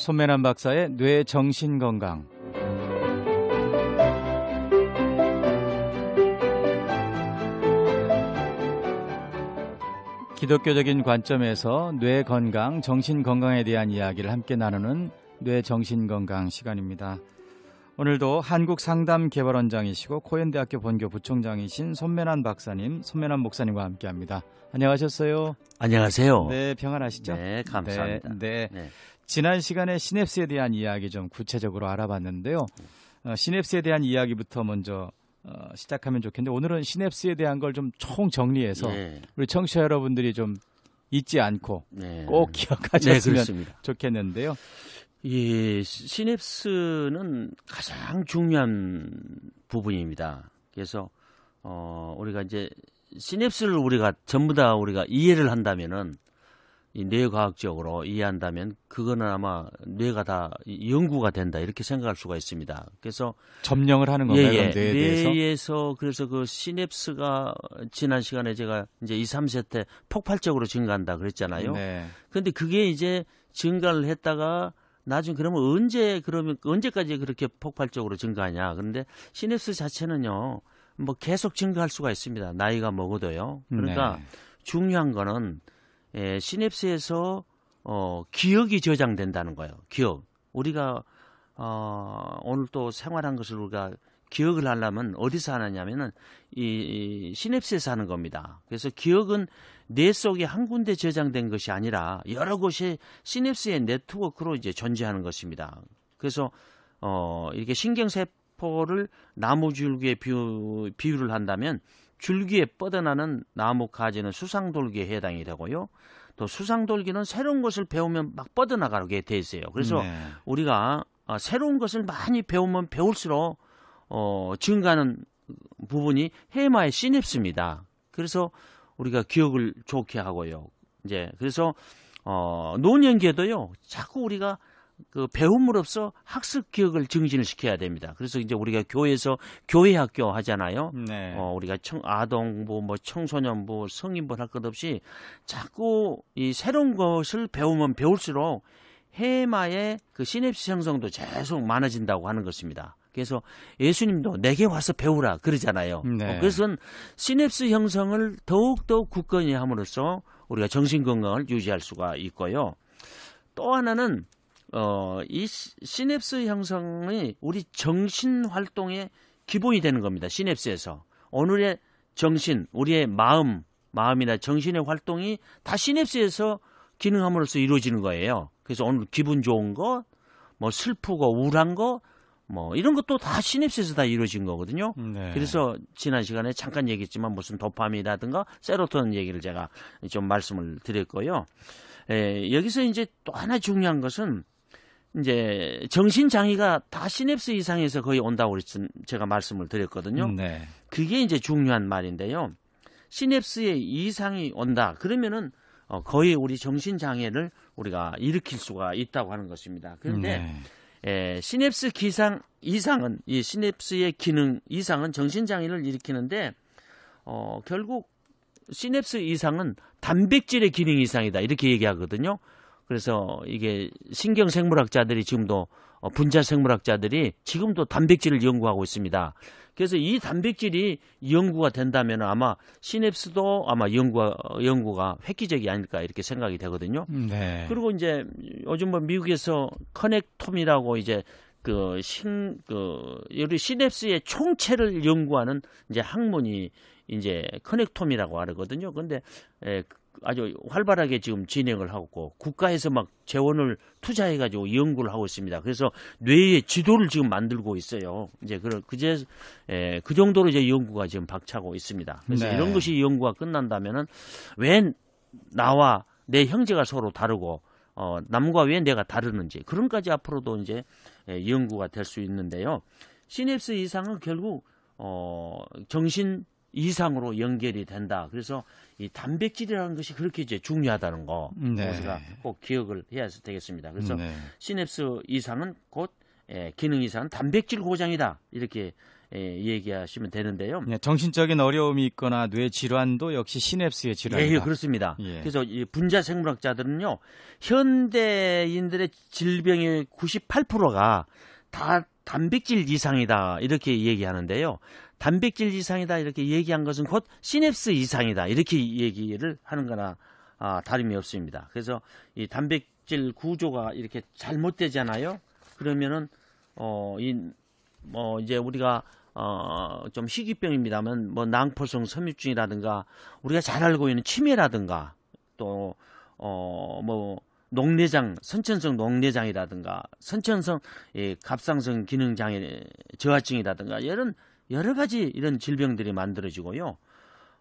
손매란 박사의 뇌 정신 건강. 기독교적인 관점에서 뇌 건강, 정신 건강에 대한 이야기를 함께 나누는 뇌 정신 건강 시간입니다. 오늘도 한국상담개발원장이시고 코엔대학교 본교 부총장이신 손매란 박사님, 손매란 목사님과 함께합니다. 안녕하셨어요? 안녕하세요. 네, 평안하시죠? 네, 감사합니다. 네. 지난 시간에 시냅스에 대한 이야기 좀 구체적으로 알아봤는데요. 시냅스에 대한 이야기부터 먼저 시작하면 좋겠는데, 오늘은 시냅스에 대한 걸 좀 총 정리해서 우리 청취자 여러분들이 좀 잊지 않고 꼭 기억하셨으면 좋겠는데요. 이 시냅스는 가장 중요한 부분입니다. 그래서 우리가 이제 시냅스를 우리가 전부 다 우리가 이해를 한다면은, 이 뇌과학적으로 이해한다면 그거는 아마 뇌가 다 연구가 된다 이렇게 생각할 수가 있습니다. 그래서 점령을 하는 건가요? 뇌에 대해서? 뇌에서 그래서 그 시냅스가 지난 시간에 제가 이제 2, 3세 때 폭발적으로 증가한다 그랬잖아요. 네. 그런데 그게 이제 증가를 했다가 나중에 그러면 언제까지 그렇게 폭발적으로 증가하냐? 그런데 시냅스 자체는요, 뭐 계속 증가할 수가 있습니다. 나이가 먹어도요. 그러니까 중요한 거는 시냅스에서 기억이 저장된다는 거예요. 기억. 우리가 오늘 또 생활한 것을 우리가 기억을 하려면 어디서 하느냐면은 이 시냅스에서 하는 겁니다. 그래서 기억은 뇌 속에 한 군데 저장된 것이 아니라 여러 곳이 시냅스의 네트워크로 이제 존재하는 것입니다. 그래서 이렇게 신경세포를 나무줄기에 비유를 한다면, 줄기에 뻗어나는 나무 가지는 수상돌기에 해당이 되고요. 또 수상돌기는 새로운 것을 배우면 막 뻗어나가게 돼 있어요. 그래서 우리가 새로운 것을 많이 배우면 배울수록 증가하는 부분이 해마의 시냅스입니다. 그래서 우리가 기억을 좋게 하고요. 이제 그래서 노년기에도요, 자꾸 우리가 그 배움으로써 학습 기억을 증진을 시켜야 됩니다. 그래서 이제 우리가 교회에서 교회학교 하잖아요. 우리가 아동부, 뭐 청소년부, 성인부 할 것 없이 자꾸 이 새로운 것을 배우면 배울수록 해마의 그 시냅스 형성도 계속 많아진다고 하는 것입니다. 그래서 예수님도 내게 와서 배우라 그러잖아요. 그래서 시냅스 형성을 더욱더 굳건히 함으로써 우리가 정신건강을 유지할 수가 있고요. 또 하나는 이 시냅스 형성이 우리 정신 활동의 기본이 되는 겁니다. 시냅스에서 오늘의 정신, 우리의 마음이나 정신의 활동이 다 시냅스에서 기능함으로써 이루어지는 거예요. 그래서 오늘 기분 좋은 거, 뭐 슬프고 우울한 거, 뭐 이런 것도 다 시냅스에서 다 이루어진 거거든요. 그래서 지난 시간에 잠깐 얘기했지만 무슨 도파민이라든가 세로토닌 얘기를 제가 좀 말씀을 드렸고요. 여기서 이제 또 하나 중요한 것은, 이제 정신장애가 다 시냅스 이상에서 거의 온다고 제가 말씀을 드렸거든요. 그게 이제 중요한 말인데요. 시냅스에 이상이 온다 그러면은 거의 우리 정신장애를 우리가 일으킬 수가 있다고 하는 것입니다. 그런데 시냅스 이상은, 이 시냅스의 기능 이상은 정신장애를 일으키는데 결국 시냅스 이상은 단백질의 기능 이상이다 이렇게 얘기하거든요. 그래서 이게 신경생물학자들이 지금도 분자생물학자들이 지금도 단백질을 연구하고 있습니다. 그래서 이 단백질이 연구가 된다면 아마 시냅스도 아마 연구가 획기적이 아닐까 이렇게 생각이 되거든요. 그리고 이제 요즘 뭐 미국에서 커넥톰이라고 이제 우리 시냅스의 총체를 연구하는 이제 학문이 이제 커넥톰이라고 하거든요. 근데 아주 활발하게 지금 진행을 하고 국가에서 막 재원을 투자해가지고 연구를 하고 있습니다. 그래서 뇌의 지도를 지금 만들고 있어요. 이제 그 정도로 이제 연구가 지금 박차고 있습니다. 그래서 이런 것이 연구가 끝난다면은 왜 나와 내 형제가 서로 다르고 남과 왜 내가 다르는지 그런 까지 앞으로도 이제 연구가 될 수 있는데요. 시냅스 이상은 결국 정신 이상으로 연결이 된다. 그래서 이 단백질이라는 것이 그렇게 이제 중요하다는 거 우리가 꼭 기억을 해야 되겠습니다. 그래서 시냅스 이상은 곧 기능 이상은 단백질 고장이다. 이렇게 얘기하시면 되는데요. 예, 정신적인 어려움이 있거나 뇌 질환도 역시 시냅스의 질환이다. 예, 그렇습니다. 예. 그래서 이 분자 생물학자들은요, 현대인들의 질병의 98%가 다 단백질 이상이다 이렇게 얘기하는데요. 단백질 이상이다 이렇게 얘기한 것은 곧 시냅스 이상이다 이렇게 얘기를 하는 거나 다름이 없습니다. 그래서 이 단백질 구조가 이렇게 잘못되잖아요. 그러면은 이제 우리가 좀 희귀병입니다만 뭐 낭포성 섬유증이라든가 우리가 잘 알고 있는 치매라든가 또 뭐 녹내장, 선천성 녹내장이라든가 선천성 갑상선 기능 장애 저하증이라든가 이런 여러 가지 이런 질병들이 만들어지고요.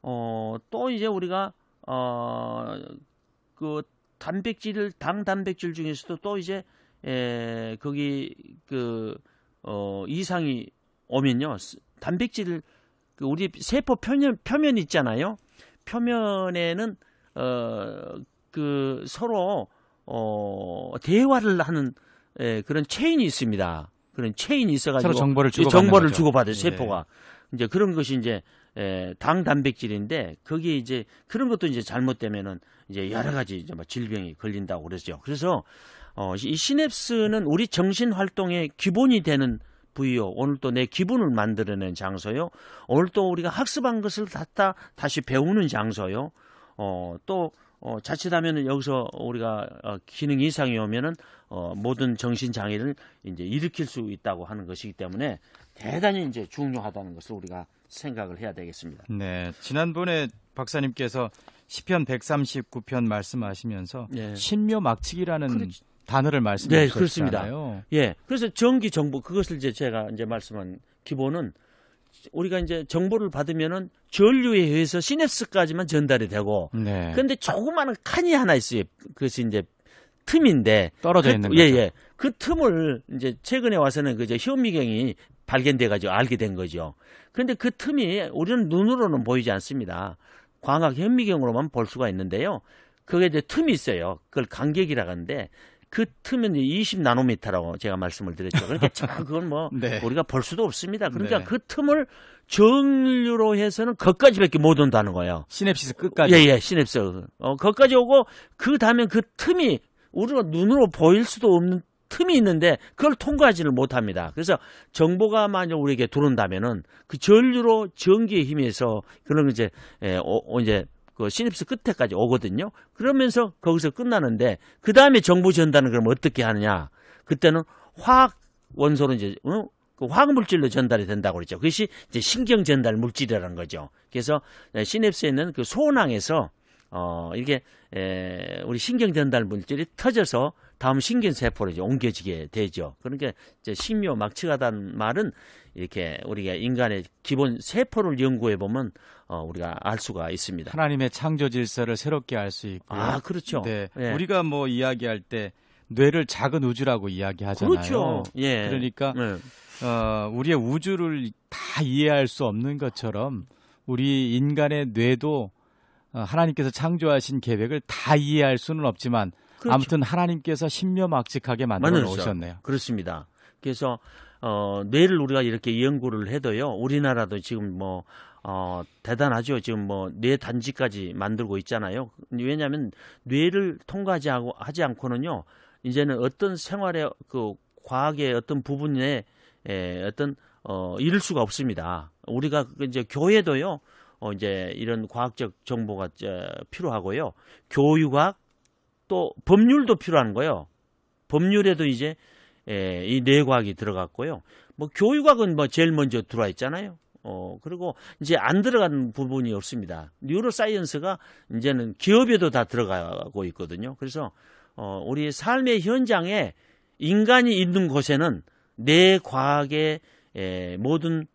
또 이제 우리가 그 단백질 당 단백질 중에서도 또 이제 거기 이상이 오면요. 단백질 우리 세포 표면 있잖아요. 표면에는 서로 대화를 하는 그런 체인이 있습니다. 그런 체인이 있어가지고 서로 정보를 주고받아요. 세포가 이제 그런 것이 이제 당 단백질인데 거기에 이제 그런 것도 이제 잘못되면은 이제 여러 가지 이제 질병이 걸린다고 그러죠. 그래서 이 시냅스는 우리 정신 활동의 기본이 되는 부위요. 오늘 또 내 기분을 만들어낸 장소요. 오늘 또 우리가 학습한 것을 다시 배우는 장소요. 또 자칫하면 여기서 우리가 기능 이상이 오면은 모든 정신 장애를 이제 일으킬 수 있다고 하는 것이기 때문에 대단히 이제 중요하다는 것을 우리가 생각을 해야 되겠습니다. 네, 지난번에 박사님께서 시편 139편 말씀하시면서 신묘막측이라는 단어를 말씀하셨잖아요. 네, 그렇습니다. 예, 그래서 정기 정보 그것을 이제 제가 이제 말씀한 기본은 우리가 이제 정보를 받으면은 전류에 의해서 시냅스까지만 전달이 되고, 그런데 조그마한 칸이 하나 있어요. 그것이 이제 틈인데 떨어져 있는 거죠. 예. 그 틈을 이제 최근에 와서는 그 이제 현미경이 발견돼가지고 알게 된 거죠. 그런데 그 틈이 우리는 눈으로는 보이지 않습니다. 광학 현미경으로만 볼 수가 있는데요. 그게 이제 틈이 있어요. 그걸 간격이라고 하는데. 그 틈은 20나노미터라고 제가 말씀을 드렸죠. 그러니까 그건 뭐 우리가 볼 수도 없습니다. 그러니까 그 틈을 정류로 해서는 거기까지밖에 못 온다는 거예요. 시냅시스 끝까지. 예, 시냅스. 거기까지 오고 그 다음에 그 틈이 우리가 눈으로 보일 수도 없는 틈이 있는데 그걸 통과하지를 못합니다. 그래서 정보가 만약 우리에게 들어온다면은 그 전류로 전기에 힘에서 그런 이제 이제 그 시냅스 끝에까지 오거든요. 그러면서 거기서 끝나는데 그 다음에 정보 전달은 그럼 어떻게 하느냐? 그때는 화학 원소로 이제 그 화학 물질로 전달이 된다고 그랬죠. 그것이 이제 신경 전달 물질이라는 거죠. 그래서 시냅스에 있는 그 소낭에서 이게 우리 신경 전달 물질이 터져서 다음 신경 세포로 이제 옮겨지게 되죠. 그러니까 이제 신묘막측하다는 말은 이렇게 우리가 인간의 기본 세포를 연구해 보면 우리가 알 수가 있습니다. 하나님의 창조 질서를 새롭게 알 수 있고요. 그렇죠. 네. 우리가 뭐 이야기할 때 뇌를 작은 우주라고 이야기하잖아요. 그렇죠. 예. 그러니까 우리의 우주를 다 이해할 수 없는 것처럼 우리 인간의 뇌도 하나님께서 창조하신 계획을 다 이해할 수는 없지만 그렇죠. 아무튼 하나님께서 신묘막측하게 만들어 놓으셨네요. 그렇습니다. 그래서 뇌를 우리가 이렇게 연구를 해도요. 우리나라도 지금 뭐 대단하죠. 지금 뭐 뇌 단지까지 만들고 있잖아요. 왜냐하면 뇌를 통과하지 하지 않고는요. 이제는 어떤 생활의 그 과학의 어떤 부분에 어떤 이룰 수가 없습니다. 우리가 이제 교회도요. 이제 이런 과학적 정보가 필요하고요. 교육학 또 법률도 필요한 거예요. 법률에도 이제 이 뇌과학이 들어갔고요. 뭐 교육학은 뭐 제일 먼저 들어와 있잖아요. 그리고 이제 안 들어간 부분이 없습니다. 뉴로사이언스가 이제는 기업에도 다 들어가고 있거든요. 그래서 우리 삶의 현장에 인간이 있는 곳에는 뇌과학의 모든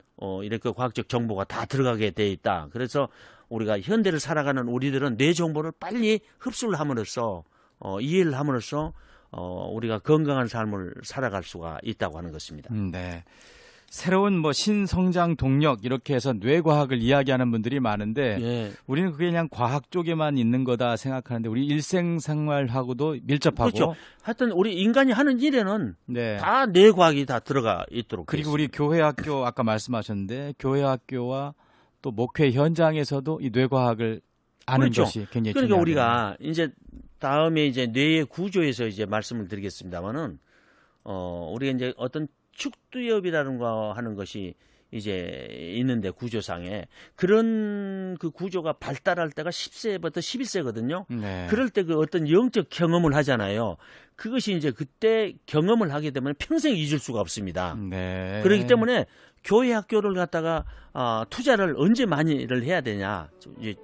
이렇게 과학적 정보가 다 들어가게 돼 있다. 그래서 우리가 현대를 살아가는 우리들은 뇌 정보를 빨리 흡수를 함으로써 이해를 함으로써 우리가 건강한 삶을 살아갈 수가 있다고 하는 것입니다. 네. 새로운 뭐 신성장 동력 이렇게 해서 뇌과학을 이야기하는 분들이 많은데 예. 우리는 그게 그냥 과학 쪽에만 있는 거다 생각하는데 우리 일생생활하고도 밀접하고 그렇죠. 하여튼 우리 인간이 하는 일에는 네. 다 뇌과학이 다 들어가 있도록. 그리고 돼 우리 교회학교 아까 말씀하셨는데 교회학교와 또 목회 현장에서도 이 뇌과학을 아는 그렇죠. 것이 굉장히 그러니까 중요하거든요. 우리가 이제 다음에 이제 뇌의 구조에서 이제 말씀을 드리겠습니다만은 우리가 이제 어떤 축두엽이라는 거 하는 것이 이제 있는데 구조상에 그런 그 구조가 발달할 때가 10세부터 11세거든요. 네. 그럴 때 그 어떤 영적 경험을 하잖아요. 그것이 이제 그때 경험을 하게 되면 평생 잊을 수가 없습니다. 네. 그렇기 때문에 교회 학교를 갖다가 투자를 언제 많이를 해야 되냐. 이제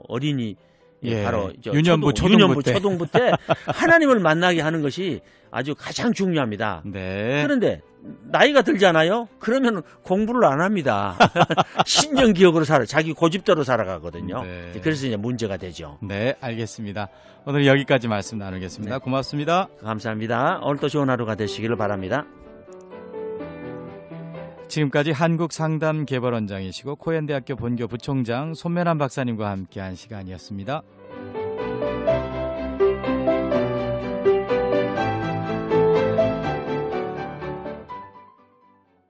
어린이 예. 바로 유년부, 초등부 때. 초등부 때 하나님을 만나게 하는 것이 아주 가장 중요합니다. 네. 그런데 나이가 들잖아요. 그러면 공부를 안 합니다. 신년 기억으로 자기 고집대로 살아가거든요. 네. 그래서 이제 문제가 되죠. 네, 알겠습니다. 오늘 여기까지 말씀 나누겠습니다. 네. 고맙습니다. 감사합니다. 오늘도 좋은 하루가 되시기를 바랍니다. 지금까지 한국상담개발원장이시고 코엔대학교 본교 부총장 손면한 박사님과 함께한 시간이었습니다.